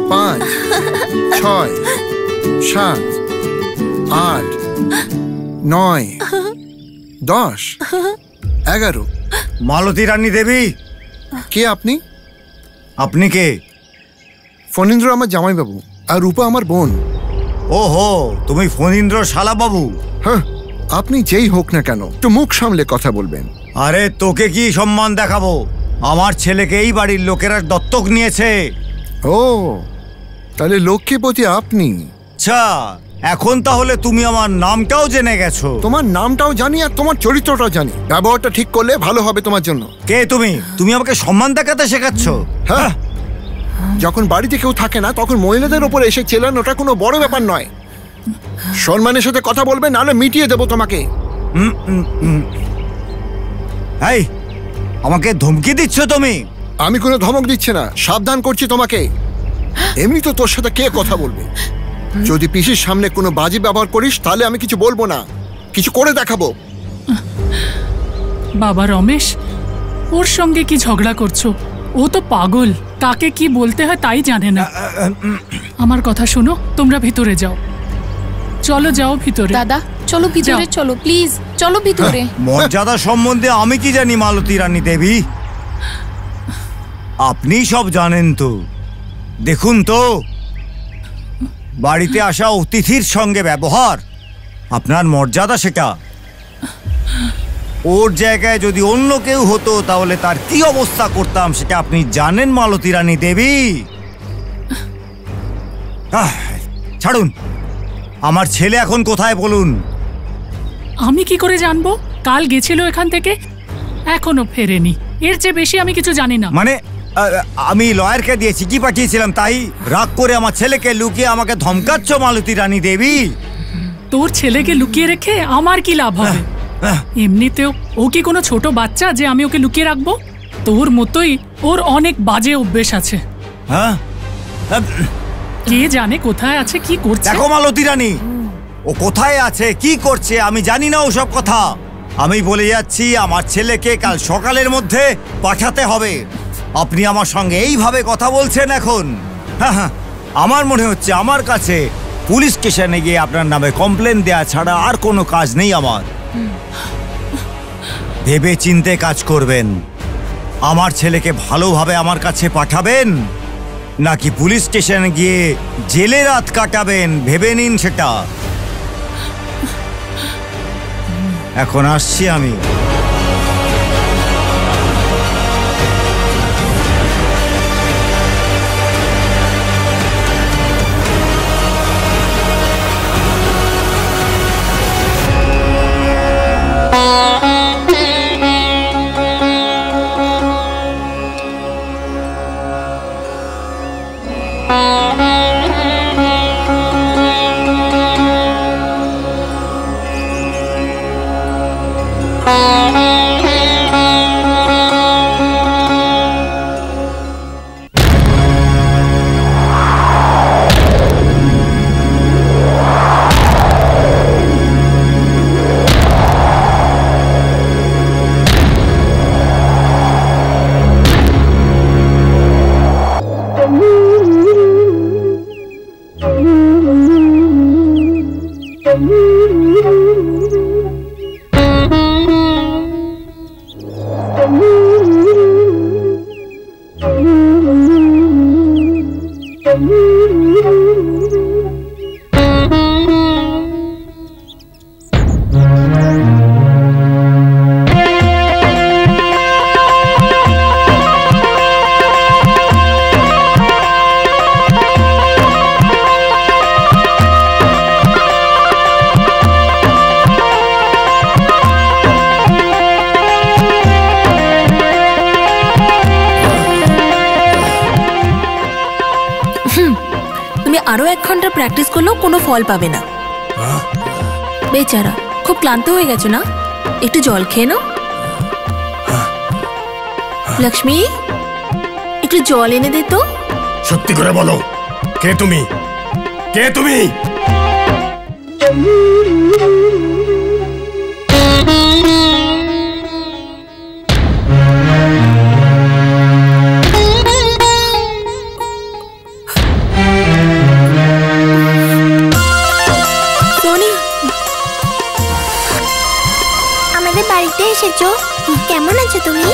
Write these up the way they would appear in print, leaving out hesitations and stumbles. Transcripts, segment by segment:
5, 6, 7, 8, 9, 10, 11। মালতী রানী দেবী, কে আপনি? আপনি কে? ফণীন্দ্র আমার জামাইবাবু, আর রূপা আমার বোন। ওহো, তুমি ফণীন্দ্র শালা বাবু? হ্যাঁ, আপনি যেই হোক না কেন একটু মুখ সামলে কথা বলবেন। আরে তোকে কি সম্মান দেখাবো? আমার ছেলেকে এই বাড়ির লোকেরা দত্তক নিয়েছে। ও, তাহলে লক্ষ্মীপতি আপনি? আচ্ছা, এখন তাহলে তুমি আমার নামটাও জেনে গেছো? তোমার নামটাও জানি আর তোমার চরিত্রটাও জানি। ব্যবহারটা ঠিক করলে ভালো হবে তোমার জন্য। কে তুমি? তুমি আমাকে সম্মান দেখাতে শেখাচ্ছ? হ্যাঁ, যখন বাড়িতে কেউ থাকে না তখন মহিলাদের ওপরে এসে চেলানোটা কোনো বড় ব্যাপার নয়। সম্মানের সাথে কথা বলবে, নাহলে মিটিয়ে দেবো তোমাকে। এই, আমাকে ধমকি দিচ্ছ তুমি? আমি কোনো ধমক দিচ্ছি না, সাবধান করছি তোমাকে। এমনি তো তোর সাথে কে কথা বলবে? যদি পিসির সামনে কোনো বাজে ব্যবহার করিস তাহলে আমি কিছু বলবো না, কিছু করে দেখাবো। বাবা রমেশ, ওর সঙ্গে কি ঝগড়া করছো? ও তো পাগল, কাকে কি বলতে হয় তাই জানে না। আমার কথা শোনো, তোমরা ভিতরে যাও। চলো, যাও ভিতরে। দাদা চলো ভিতরে, চলো প্লিজ, চলো ভিতরে। মর্যাদা সম্বন্ধে আমি কি জানি মালতী রানী দেবী? আপনি সব জানেন তো। দেখুন তো, বাড়িতে আসা অতিথির সঙ্গে ব্যবহার, আপনার মর্যাদা সেটা। ওর জায়গায় যদি অন্য কেউ হতো তাহলে তার কি অবস্থা করতাম সেটা আপনি জানেন মালতী রানী দেবী? ছাড়ুন, আমার ছেলে এখন কোথায় বলুন? আমি কি করে জানবো? কাল গেছিল এখান থেকে, এখনো ফেরেনি। এর চেয়ে বেশি আমি কিছু জানি না। মানে আমি লয়ারকে দিয়ে চিঠি পাঠিয়েছিলাম, তাই রাগ করে আমার ছেলেকে লুকিয়ে আমাকে ধমকাচ্ছ মালতী রানী দেবী? তোর ছেলেকে লুকিয়ে রেখে আমার কি লাভ হবে? এমনিতেও ও কি কোনো ছোট বাচ্চা যে আমি ওকে লুকিয়ে রাখবো? তোর মতোই ওর অনেক বাজে অভ্যেস আছে। হ্যাঁ, কে জানে কোথায় আছে, কি করছে। দেখো মালতী রানী, ও কোথায় আছে কি করছে আমি জানি না ওসব কথা। আমি বলে যাচ্ছি, আমার ছেলেকে কাল সকালের মধ্যে পাঠাতে হবে। আপনি আমার সঙ্গে এইভাবে কথা বলছেন এখন? হ্যাঁ, আমার মনে হচ্ছে আমার কাছে পুলিশ স্টেশনে গিয়ে আপনার নামে কমপ্লেন দেয়া ছাড়া আর কোনো কাজ নেই আমার। ভেবে চিন্তে কাজ করবেন। আমার ছেলেকে ভালোভাবে আমার কাছে পাঠাবেন নাকি পুলিশ স্টেশনে গিয়ে জেলে রাত কাটাবেন, ভেবে নিন সেটা। এখন আসছি আমি। আরো 1 ঘন্টা প্র্যাকটিস করলেও কোনো ফল পাবে না। বেচারা খুব ক্লান্ত হয়ে গেছো না? একটু জল খেয়ে নাও। লক্ষ্মী, একটু জল এনে দে তো। সত্যি করে বলো, কে তুমি? কে তুমি? এসেছো। কেমন আছো তুমি?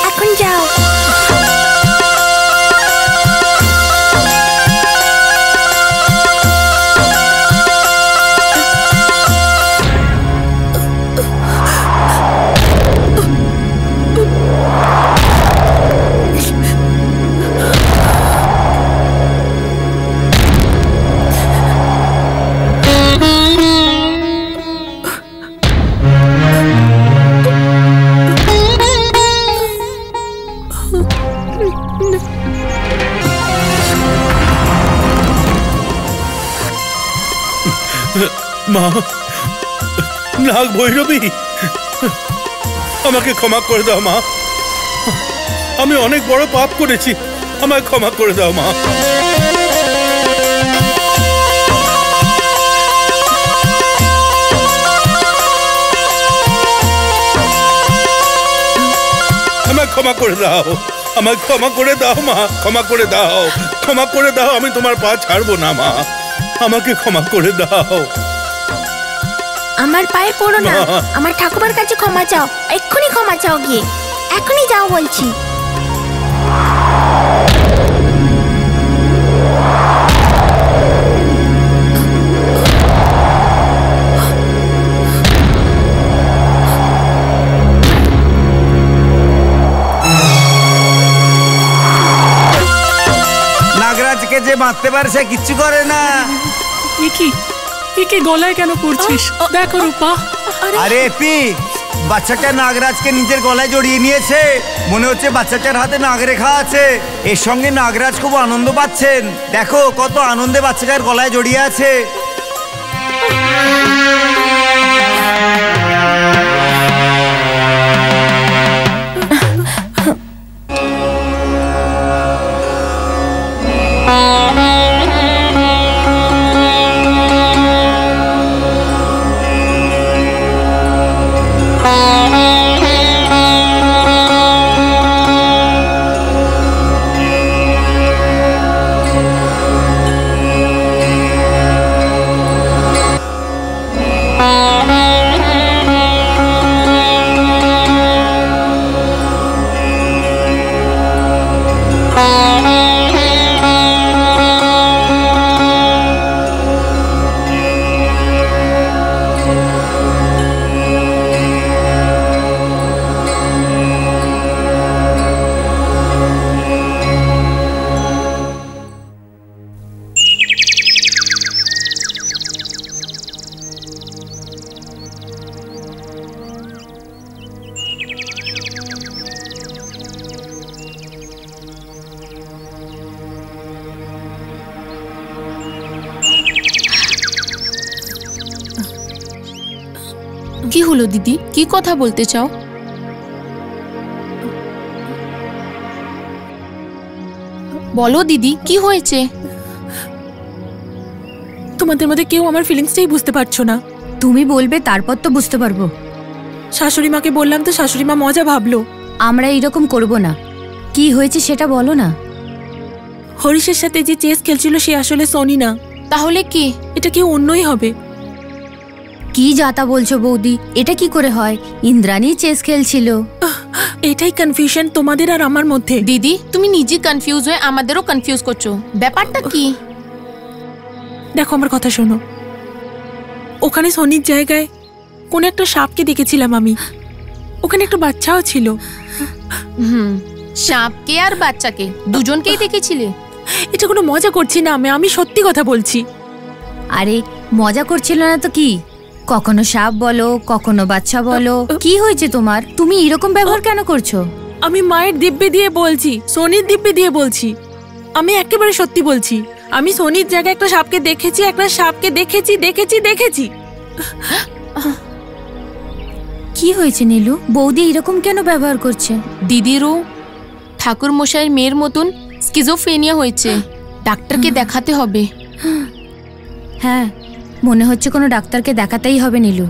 এখন যাও। মা, নাগ ভৈরবী, আমাকে ক্ষমা করে দাও মা। আমি অনেক বড় পাপ করেছি, আমায় ক্ষমা করে দাও মা। আমায় ক্ষমা করে দাও, আমায় ক্ষমা করে দাও মা, ক্ষমা করে দাও, ক্ষমা করে দাও। আমি তোমার পা ছাড়বো না মা, আমাকে ক্ষমা করে দাও। আমার পায়ে পড়ো না, আমার ঠাকুমার কাছে ক্ষমা চাও। এক্ষুনি ক্ষমা চাও গিয়ে, এখনই যাও বলছি। নাগরাজকে যে মারতে পারে সে কিচ্ছু করে না। একে গলায় কেন পড়ছিস? দেখো রূপা। আরে পি, বাচ্চাটা নাগরাজকে নিজের গলায় জড়িয়ে নিয়েছে। মনে হচ্ছে বাচ্চাটার হাতে নাগরেখা আছে। এর সঙ্গে নাগরাজ খুব আনন্দ পাচ্ছেন। দেখো কত আনন্দে বাচ্চাটার গলায় জড়িয়ে আছে। কি হলো দিদি, কি কথা বলতে চাও? বলো দিদি, কি হয়েছে? তোমাদের মধ্যে কেউ আমার ফিলিংসটাই বুঝতে পারছো না। তুমি বলবে তারপর তো বুঝতে পারবো। শাশুড়ি মাকে বললাম তো শাশুড়ি মা মজা ভাবলো। আমরা এইরকম করব না। কি হয়েছে সেটা বলো না। হরিশের সাথে যে চেস খেলছিল সে আসলে সোনি না। তাহলে কি? এটা কেউ অন্যই হবে। কি যাতা বলছো বৌদি, এটা কি করে হয়? ইন্দ্রাণী চেস খেলছিল। এটাই কনফিউশন তোমাদের আর আমার মধ্যে। দিদি, তুমি নিজে কনফিউজ হয়ে আমাদেরও কনফিউজ করছো। ব্যাপারটা কি? দেখো আমার কথা শোনো। ওখানে সোনির জায়গায় কোন একটা সাপকে দেখেছিলাম আমি। ওখানে একটা বাচ্চাও ছিল। সাপকে আর বাচ্চাকে দুজনকেই দেখেছিলে? এটা কোনো মজা করছি না, আমি সত্যি কথা বলছি। আরে মজা করছিল না তো কি? কখনো সাপ বলো, কখনো বাচ্চা বলো। কি হয়েছে তোমার? তুমি এরকম ব্যবহার কেন করছো? আমি মায়ের দিব্যি দিয়ে বলছি, সোনির দিব্যি দিয়ে বলছি। আমি একেবারে সত্যি বলছি। আমি সোনির জায়গায় একটা সাপকে দেখেছি, একটা সাপকে দেখেছি দেখেছি দেখেছি। কি হয়েছে নীলু? বৌদি এরকম কেন ব্যবহার করছে? দিদিরও ঠাকুর মশাইয়ের মেয়ের মতন স্কিজোফ্রেনিয়া হয়েছে। ডাক্তারকে দেখাতে হবে। হ্যাঁ, মনে হচ্ছে কোনো ডাক্তারকে দেখাতেই হবে নীলু।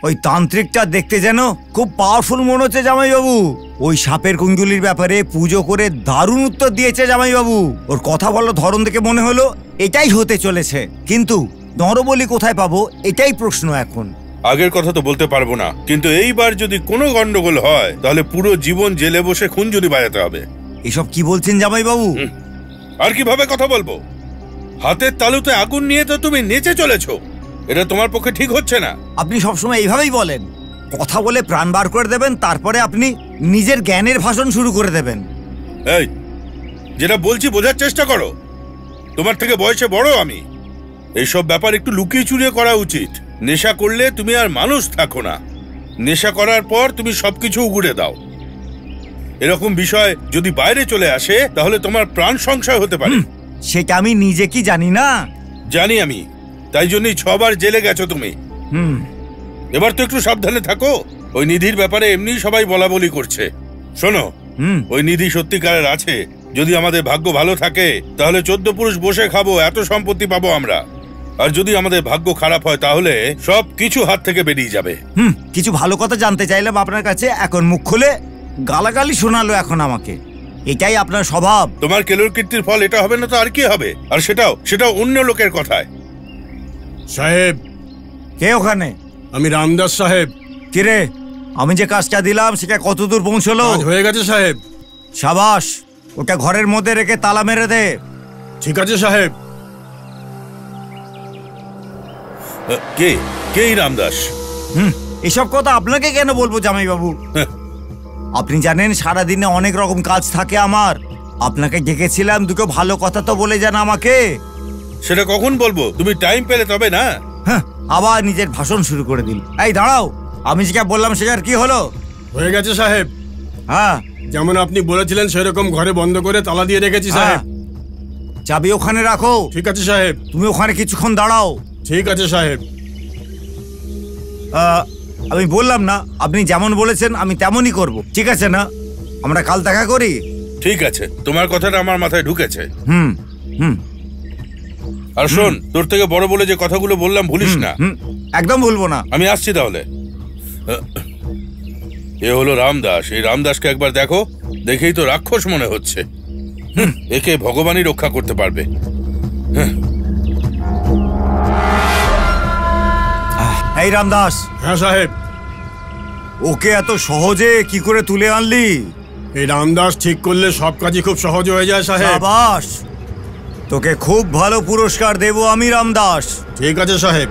ওই তান্ত্রিকটা দেখতে যেন খুব পাওয়ারফুল মনে হচ্ছে জামাইবাবু। ওই সাপের কুঞ্জলির ব্যাপারে পুজো করে দারুণ উত্তর দিয়েছে জামাইবাবু। ওর কথা বলার ধরন দেখে মনে হলো এটাই হতে চলেছে, কিন্তু নরবলি কোথায় পাবো এটাই প্রশ্ন এখন। আগের কথা তো বলতে পারবো না, কিন্তু এইবার যদি কোনো গন্ডগোল হয় তাহলে পুরো জীবন জেলে বসে খুনজুরি বাজাতে হবে। এসব কি বলছেন জামাইবাবু? আর কিভাবে কথা বলবো? হাতের তালুতে আগুন নিয়ে তো তুমি নেচে চলেছো, এটা তোমার পক্ষে ঠিক হচ্ছে না। আপনি সবসময় এইভাবেই বলেন, কথা বলে প্রাণ বার করে দেবেন, তারপরে আপনি নিজের জ্ঞানের ভাষণ শুরু করে দেবেন। এই যেটা বলছি বোঝার চেষ্টা করো, তোমার থেকে বয়সে বড় আমি। এইসব ব্যাপার একটু লুকিয়ে চুরিয়ে করা উচিত। নেশা করলে তুমি আর মানুষ থাকো না, নেশা করার পর তুমি সবকিছু উগড়ে দাও। এরকম বিষয় যদি বাইরে চলে আসে তাহলে তোমার প্রাণ সংশয় হতে পারে। সেটা আমি নিজে কি জানি না? জানি আমি, তাই জন্যই 6 বার জেলে গেছো তুমি। এবার তো একটু সাবধানে থাকো। ওই নিধির ব্যাপারে এমনি সবাই বলা বলি করছে। শোনো, ওই নিধি সত্যিকারের আছে। যদি আমাদের ভাগ্য ভালো থাকে তাহলে 14 পুরুষ বসে খাবো, এত সম্পত্তি পাবো আমরা। আর যদি আমাদের ভাগ্য খারাপ হয় তাহলে সব কিছু হাত থেকে বেরিয়ে যাবে। কিছু ভালো কথা জানতে চাইলাম আপনার কাছে, এখন মুখ খুলে গালাগালি শোনালো এখন আমাকে। এটাই আপনার স্বভাব। তোমার কেলোর কীর্তির ফল এটা হবে না তো আর কি হবে? আর সেটাও অন্য লোকের কথায়। সাহেব, কে ওখানে? আমি রামদাস সাহেব। কিরে, আমি যে কাজটা দিলাম সেটা কতদূর পৌঁছলো? হয়ে গেছে সাহেব। সাবাস, ওটা ঘরের মধ্যে রেখে তালা মেরে দে। ঠিক আছে সাহেব। কে রামদাস? এসব কথা আপনাকে কেন বলবো জামাই বাবু? আপনি জানেন সারাদিনে অনেক রকম কাজ থাকে আমার। আপনাকে ডেকেছিলাম, দুটো ভালো কথা তো বলে যান আমাকে। সেটা কখন বলবো? তুমি টাইম পেলে তবে না। আবার নিজের ভাষণ শুরু করে দিল। এই দাঁড়াও, আমি যেটা বললাম সেটার কি হলো? হয়ে গেছে সাহেব। হ্যাঁ, যেমন আপনি বলেছিলেন সেরকম ঘরে বন্ধ করে তালা দিয়ে রেখেছি সাহেব। চাবি ওখানে রাখো। ঠিক আছে সাহেব। তুমি ওখানে কিছুক্ষণ দাঁড়াও। ঠিক আছে সাহেব। আমি বললাম না, আপনি যেমন বলেছেন আমি তেমনই করব, ঠিক আছে না? আমরা কাল দেখা করি। ঠিক আছে, তোমার কথাটা আমার মাথায় ঢুকেছে। আর শোন, তোর থেকে বড় বলে যে কথাগুলো বললাম ভুলিস না। একদম ভুলবো না। আমি আসছি তাহলে। এ হলো রামদাস। এই রামদাসকে একবার দেখো, দেখেই তো রাক্ষস মনে হচ্ছে। একে ভগবানই রক্ষা করতে পারবে। এই রামদাস। হ্যাঁ সাহেব। ওকে এত সহজে কি করে তুলে আনলি? এই রামদাস ঠিক করলে সব কাজই খুব সহজ হয়ে যায় সাহেব। সাবাস, তোকে খুব ভালো পুরস্কার দেব আমি রামদাস। ঠিক আছে সাহেব।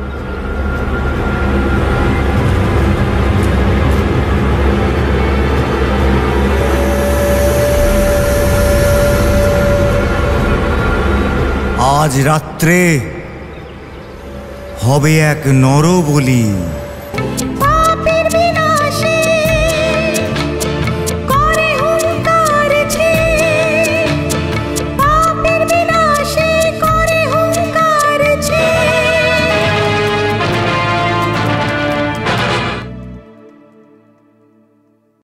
আজ রাত্রে হবে এক নরবলি।